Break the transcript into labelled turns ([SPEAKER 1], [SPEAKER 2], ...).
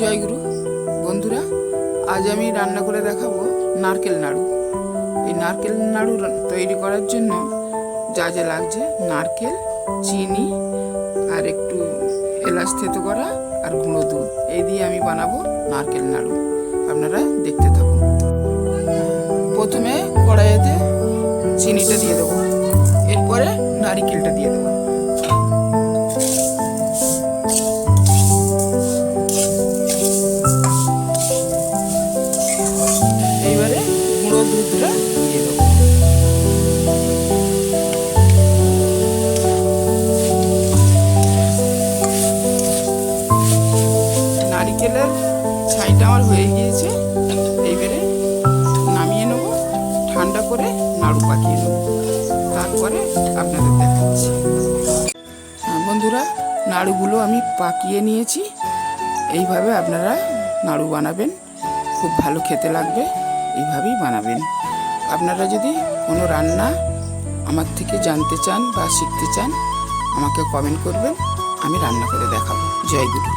[SPEAKER 1] জয়গুরু বন্ধুরা, আজ আমি রান্না করে দেখাবো নারকেল নাড়ু। এই নারকেল নাড়ু তৈরি করার জন্য যা যা লাগছে নারকেল, চিনি আর একটু এলাচ থেতো করা আর গুঁড়ো দুধ, এই দিয়ে আমি বানাবো নারকেল নাড়ু। আপনারা দেখতে থাকুন। প্রথমে কড়াইতে চিনিটা দিয়ে দেবো, এরপরে নারকেলটা দিয়ে দেবো। এইবারে গুঁড়ো দুধটা দিয়ে দেবো। নারকেলের ছাইটা আমার হয়ে গিয়েছে, এইবারে নামিয়ে নেবো, ঠান্ডা করে নাড়ু পাকিয়ে নেবো, তারপরে আপনাদের দেখাচ্ছি। বন্ধুরা, নাড়ুগুলো আমি পাকিয়ে নিয়েছি। এইভাবে আপনারা নাড়ু বানাবেন, খুব ভালো খেতে লাগবে। এইভাবেই বানাবেন। আপনারা যদি কোনো রান্না আমার থেকে জানতে চান বা শিখতে চান, আমাকে কমেন্ট করবেন, আমি রান্না করে দেখাবো। জয় গুরু।